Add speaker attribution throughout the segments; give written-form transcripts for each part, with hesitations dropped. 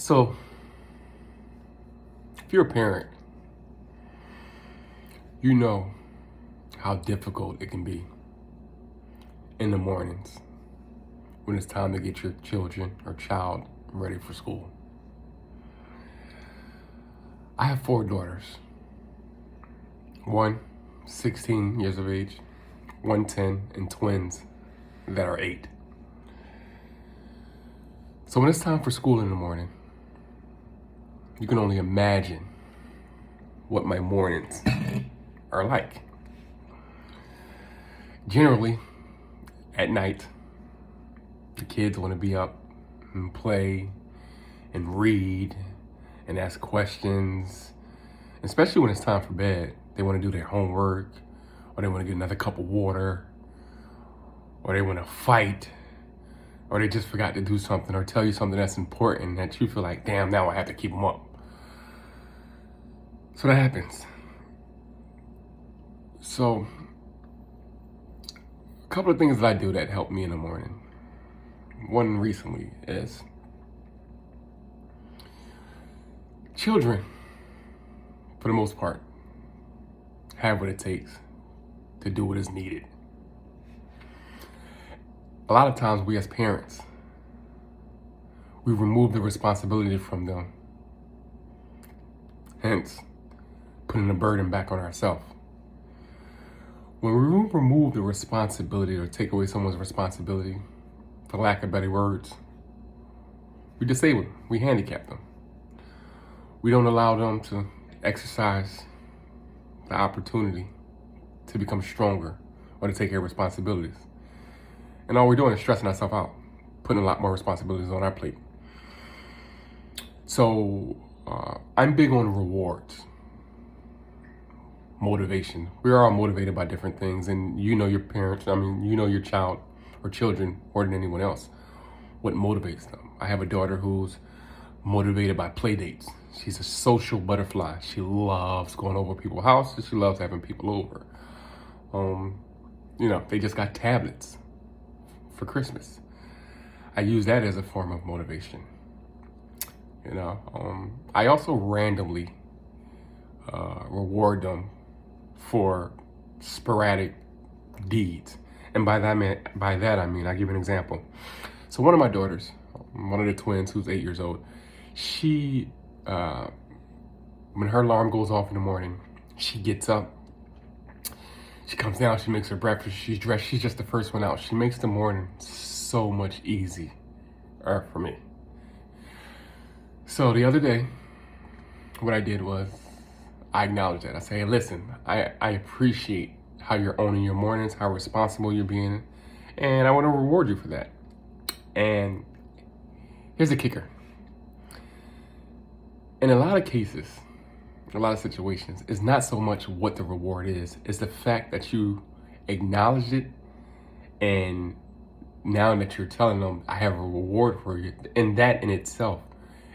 Speaker 1: So, if you're a parent, you know how difficult it can be in the mornings when it's time to get your children or child ready for school. I have 4 daughters. One 16 years of age, one 10, and twins that are 8. So when it's time for school in the morning, you can only imagine what my mornings are like. Generally, at night, the kids want to be up and play and read and ask questions, especially when it's time for bed. They want to do their homework, or they want to get another cup of water, or they want to fight, or they just forgot to do something or tell you something that's important that you feel like, damn, now I have to keep them up. So that happens. So a couple of things that I do that help me in the morning. One recently is children, for the most part, have what it takes to do what is needed. A lot of times we as parents, we remove the responsibility from them, hence putting the burden back on ourselves. When we remove the responsibility or take away someone's responsibility, for lack of better words, we disable them, we handicap them. We don't allow them to exercise the opportunity to become stronger or to take care of responsibilities. And all we're doing is stressing ourselves out, putting a lot more responsibilities on our plate. So I'm big on rewards, motivation. We are all motivated by different things, and you know your parents, you know your child or children more than anyone else, what motivates them. I have a daughter who's motivated by play dates. She's a social butterfly. She loves going over people's houses. She loves having people over. They just got tablets for Christmas. I use that as a form of motivation. I also randomly reward them for sporadic deeds. And by that I mean, I'll give you an example. So one of my daughters, one of the twins who's 8 years old, she, when her alarm goes off in the morning, she gets up, she comes down, she makes her breakfast, she's dressed, she's just the first one out. She makes the morning so much easier for me. So the other day, what I did was, I acknowledged that. I say, hey, listen, I appreciate how you're owning your mornings, how responsible you're being, and I want to reward you for that. And here's the kicker. In a lot of cases, in a lot of situations, it's not so much what the reward is, it's the fact that you acknowledged it, and now that you're telling them, I have a reward for you, and that in itself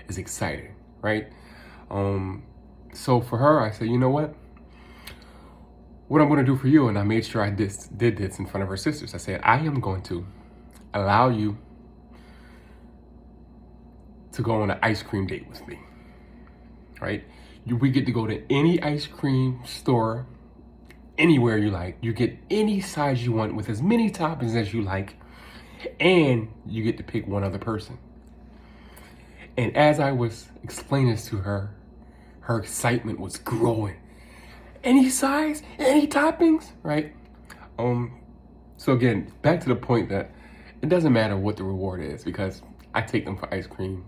Speaker 1: is exciting, right? So for her, I said, you know what I'm going to do for you, and I made sure I did this in front of her sisters. I said, I am going to allow you to go on an ice cream date with me, right? We get to go to any ice cream store, anywhere you like. You get any size you want with as many toppings as you like, and you get to pick one other person. And as I was explaining this to her, her excitement was growing. Any size, any toppings, right? So again, back to the point that it doesn't matter what the reward is, because I take them for ice cream,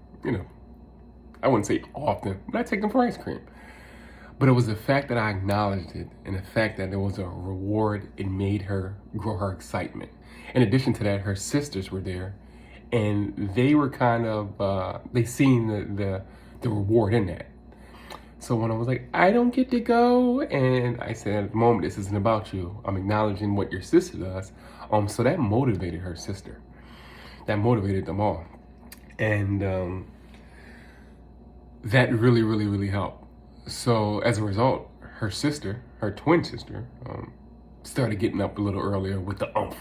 Speaker 1: I wouldn't say often, but I take them for ice cream. But it was the fact that I acknowledged it, and the fact that there was a reward, it made her grow her excitement. In addition to that, her sisters were there, and they were kind of, they seen the reward in that. So when I was like, I don't get to go, and I said, at the moment, this isn't about you. I'm acknowledging what your sister does. So that motivated her sister. That motivated them all. And that really, really, really helped. So as a result, her sister, her twin sister, started getting up a little earlier with the oomph.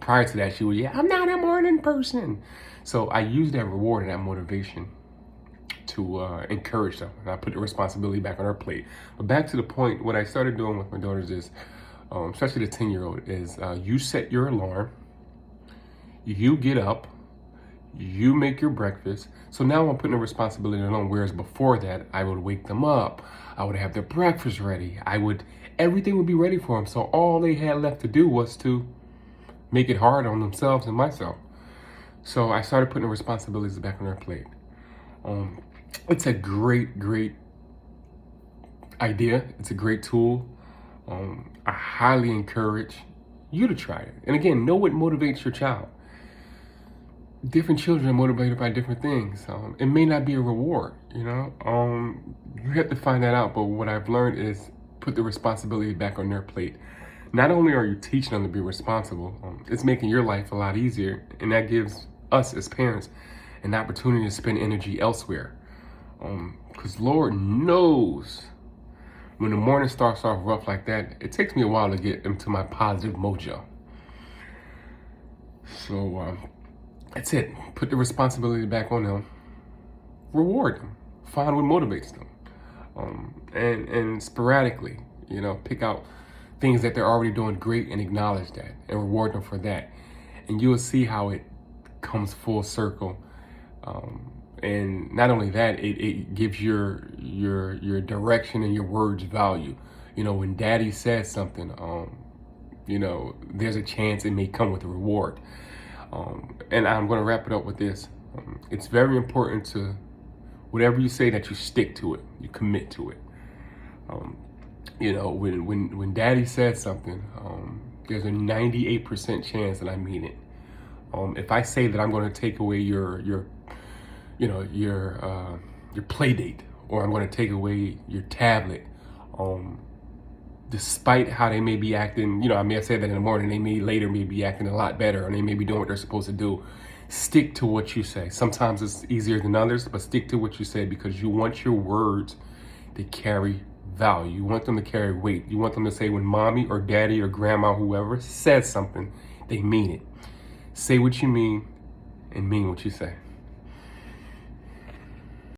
Speaker 1: Prior to that, she would, yeah, I'm not a morning person. So I use that reward and that motivation to encourage them. And I put the responsibility back on her plate. But back to the point, what I started doing with my daughters is, especially the 10-year-old, is you set your alarm, you get up, you make your breakfast. So now I'm putting the responsibility on them, whereas before that, I would wake them up. I would have their breakfast ready. Everything would be ready for them. So all they had left to do was to make it hard on themselves and myself. So I started putting the responsibilities back on their plate. It's a great, great idea. It's a great tool. I highly encourage you to try it. And again, know what motivates your child. Different children are motivated by different things. It may not be a reward, you have to find that out. But what I've learned is put the responsibility back on their plate. Not only are you teaching them to be responsible, it's making your life a lot easier. And that gives us as parents an opportunity to spend energy elsewhere. Because Lord knows when the morning starts off rough like that, it takes me a while to get into my positive mojo. So that's it. Put the responsibility back on them. Reward them. Find what motivates them. And sporadically, pick out things that they're already doing great and acknowledge that and reward them for that. And you will see how it comes full circle. And not only that, it gives your direction and your words value. When daddy says something, there's a chance it may come with a reward. And I'm going to wrap it up with this. It's very important to, whatever you say, that you stick to it, you commit to it. When daddy says something, there's a 98% chance that I mean it. If I say that I'm going to take away your play date, or I'm going to take away your tablet, despite how they may be acting, I may have said that in the morning, they may later be acting a lot better, and they may be doing what they're supposed to do. Stick to what you say. Sometimes it's easier than others, but stick to what you say, because you want your words to carry value. You want them to carry weight. You want them to say, when mommy or daddy or grandma, whoever says something, they mean it. Say what you mean and mean what you say.